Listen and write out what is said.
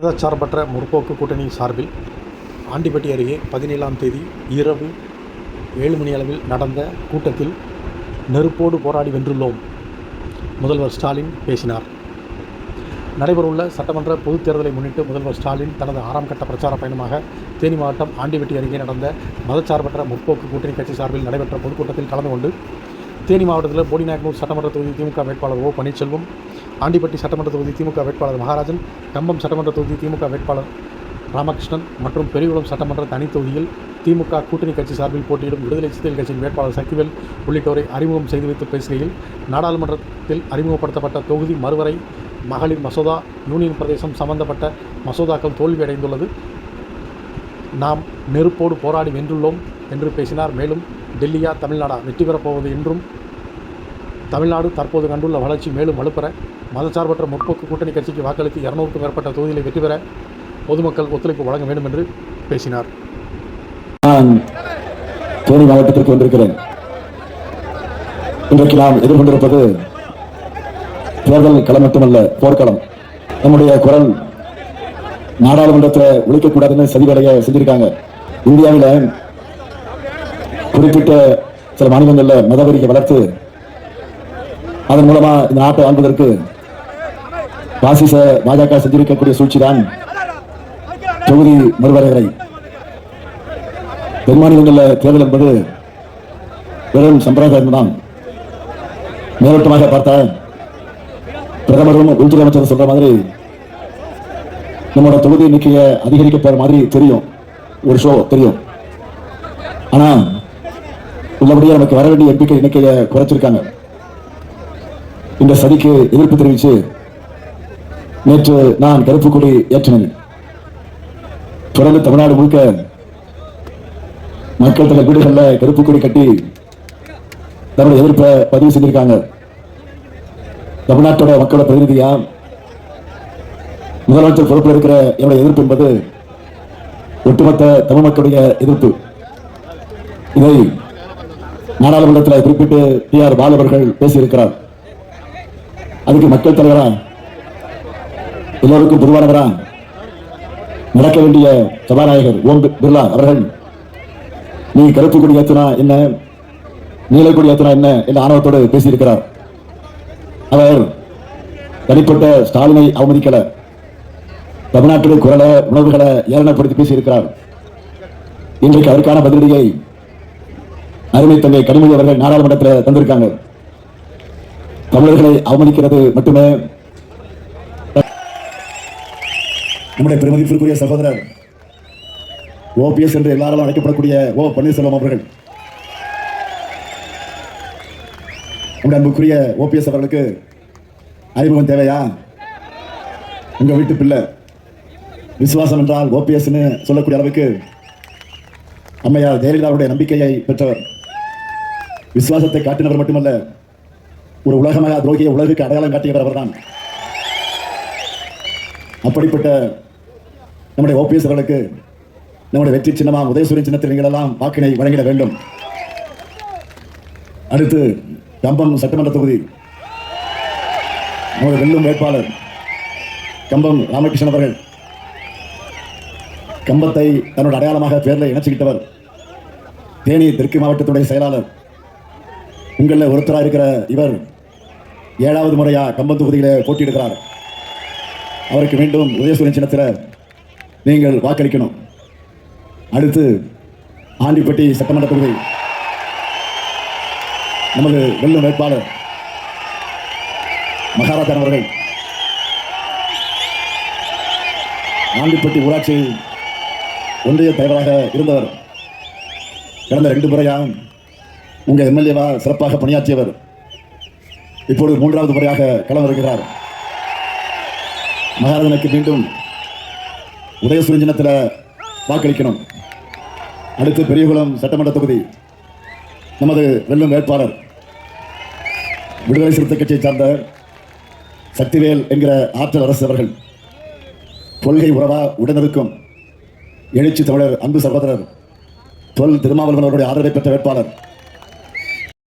மதச்சார்பற்ற முற்போக்கு கூட்டணி சார்பில் ஆண்டிப்பட்டி அருகே 17ஆம் தேதி இரவு 7 மணி அளவில் நடந்த கூட்டத்தில் நெருப்போடு போராடி வென்றுள்ளோம். முதல்வர் ஸ்டாலின் பேசினார். நடைபெறவுள்ள சட்டமன்ற பொதுத் தேர்தலை முன்னிட்டு முதல்வர் ஸ்டாலின் தனது 6ஆம் கட்ட பிரச்சார பயணமாக தேனி மாவட்டம் ஆண்டிப்பட்டி அருகே நடந்த மதச்சார்பற்ற முற்போக்கு கூட்டணி கட்சி சார்பில் நடைபெற்ற பொதுக்கூட்டத்தில் கலந்து கொண்டு தேனி மாவட்டத்தில் போடிநாயக்கனூர் சட்டமன்ற தொகுதி திமுக வேட்பாளர் ஓ பன்னீர்செல்வம், ஆண்டிப்பட்டி சட்டமன்ற தொகுதி திமுக வேட்பாளர் மகாராஜன், கம்பம் சட்டமன்ற தொகுதி திமுக வேட்பாளர் ராமகிருஷ்ணன் மற்றும் பெரியகுளம் சட்டமன்ற தனி தொகுதியில் திமுக கூட்டணி கட்சி சார்பில் போட்டியிடும் விடுதலை சிறுத்தைகள் கட்சியின் வேட்பாளர் சக்திவேல் உள்ளிட்டோரை அறிமுகம் செய்து வைத்து பேசுகையில், நாடாளுமன்றத்தில் அறிமுகப்படுத்தப்பட்ட தொகுதி மறுவரை மகளிர் மசோதா, யூனியன் பிரதேசம் சம்பந்தப்பட்ட மசோதாக்கள் தோல்வியடைந்துள்ளது. நாம் நெருப்போடு போராடி வென்றுள்ளோம் என்று பேசினார். மேலும் டெல்லியா தமிழ்நாடா வெற்றி பெறப்போவது என்றும், தமிழ்நாடு தற்போது கண்டுள்ள வளர்ச்சி மேலும் வலுப்பெற மதச்சார்பற்ற முற்போக்கு கூட்டணி கட்சிக்கு வாக்களித்து 200க்கும் மேற்பட்ட தொகுதிகளை வெற்றி பெற பொதுமக்கள் ஒத்துழைப்பு வழங்க வேண்டும் என்று பேசினார். நான் தேனி மாவட்டத்திற்கு வந்திருக்கிறேன். இன்றைக்கு நாம் எதிர்கொண்டிருப்பது தேர்தல் களம் மட்டுமல்ல, போர்க்களம். நம்முடைய குரல் நாடாளுமன்றத்தில் ஒழிக்கக்கூடாதுன்னு சதி வேலையை செஞ்சிருக்காங்க. இந்தியாவில் குறிப்பிட்ட சில மாநிலங்களில் மதவெறியை வளர்த்து அதன் மூலமா இந்த நாட்டை ஆள்வதற்கு பாசிச பாஜக செஞ்சிருக்கக்கூடிய சூழ்ச்சிதான் தொகுதி மறுவரையறை. தென் மாநிலங்களில் தேர்தல் என்பது வெறும் சம்பிரதாயம் தான். மேலோட்டமாக பார்த்தா பிரதமரும் உள்துறை அமைச்சர் சொல்ற மாதிரி நம்மளோட தொகுதி எண்ணிக்கையை அதிகரிக்க போற மாதிரி தெரியும், ஒரு ஷோ தெரியும். ஆனா உள்ளபடியே நமக்கு வர வேண்டிய எண்ணிக்கையை குறைச்சிருக்காங்க. இந்த சதிக்கு எதிர்ப்பு தெரிவித்து நேற்று நான் கருப்பு கொடி ஏற்றினேன். தொடர்ந்து தமிழ்நாடு முழுக்க மக்கள் தங்கள் வீடுகளில் கருப்பு கொடி கட்டி தன்னுடைய எதிர்ப்பை பதிவு செஞ்சிருக்காங்க. தமிழ்நாட்டோட மக்களோட பிரதிநிதியா முதலமைச்சர் பொறுப்பில் இருக்கிற என்னுடைய எதிர்ப்பு என்பது ஒட்டுமொத்த தமிழ் மக்களுடைய எதிர்ப்பு. இதை நாடாளுமன்றத்தில் குறிப்பிட்டு டி.ஆர். பாலு அவர்கள் பேசியிருக்கிறார். அதுக்கு மக்கள் தலைவரா, எல்லோருக்கும் பொதுவானவரா, நடக்க வேண்டிய சபாநாயகர் ஓம் பிர்லா அவர்கள் நீ கருப்பு கொடி ஏற்றினா என்ன, நீல கொடி ஏற்றினா என்ன என்ற ஆணவத்தோடு பேசியிருக்கிறார். அவர் தனிப்பட்ட ஸ்டாலினை அவமதிக்கல, தமிழ்நாட்டுடைய குரலை உணர்வுகளை ஏளனப்படுத்தி பேசியிருக்கிறார். இன்றைக்கு அதற்கான பதிலடியை அருமை தங்கை கனிமொழி அவர்கள் நாடாளுமன்றத்தில் தந்திருக்காங்க. தமிழர்களை அவமதிக்கிறது மட்டுமே நம்முடைய பெருமதிப்பிற்குரிய சகோதரர் ஓபிஎஸ் என்று எல்லாராலும் அழைக்கப்படக்கூடிய ஓ பன்னீர்செல்வம் அவர்கள், நம்முடைய அன்புக்குரிய ஓபிஎஸ் அவர்களுக்கு அறிமுகம் தேவையா? உங்க வீட்டு பிள்ளை விசுவாசம் என்றால் ஓபிஎஸ் சொல்லக்கூடிய அளவுக்கு அம்மையார் ஜெயலலிதாவுடைய நம்பிக்கையை பெற்றவர். விசுவாசத்தை காட்டினவர் மட்டுமல்ல, ஒரு உலகமய துரோகியை உலகுக்கு அடையாளம் காட்டியவர் அவர்தான். அப்படிப்பட்ட நம்முடைய ஓபிஎஸ் அவர்களுக்கு நம்முடைய வெற்றி சின்னமா உதயசூரியன் சின்னத்தில் நீங்கள் எல்லாம் வாக்கினை வழங்கிட வேண்டும். அடுத்து கம்பம் சட்டமன்ற தொகுதி நம்முடைய வெல்லும் வேட்பாளர் கம்பம் ராமகிருஷ்ணன் அவர்கள், கம்பத்தை தன்னோட அடையாளமாக பேரில் இணைச்சுக்கிட்டவர், தேனி தெற்கு மாவட்டத்துடைய செயலாளர். உங்களில் ஒருத்தராக இருக்கிற இவர் 7வது முறையா கம்பம் தொகுதியிலே போட்டியிடுகிறார். அவருக்கு மீண்டும் உதயசூரியன் சின்னத்தில் நீங்கள் வாக்களிக்கணும். அடுத்து ஆண்டிப்பட்டி சட்டமன்ற தொகுதி நமது வெல்லும் வேட்பாளர் மகாராஜன் அவர்கள், ஆண்டிப்பட்டி ஊராட்சி ஒன்றிய தலைவராக இருந்தவர். கடந்த 2 முறையா உங்க எம்எல்ஏவா சிறப்பாக பணியாற்றியவர். இப்பொழுது 3வது முறையாக களம் வருகிறார். மகாராஜனுக்கு மீண்டும் உதயசூரியன் சின்னத்தில் வாக்களிக்கணும். அடுத்து பெரியகுளம் சட்டமன்ற தொகுதி நமது வெல்லும் வேட்பாளர் விடுதலை சிறுத்தை கட்சியை சார்ந்த சக்திவேல் என்கிற ஆற்றல் அரசு அவர்கள், கொள்கை உறவா உடனிருக்கும் எழுச்சி தமிழர் அன்பு சகோதரர் தொல் திருமாவளவன் அவருடைய ஆதரவை பெற்ற வேட்பாளர்.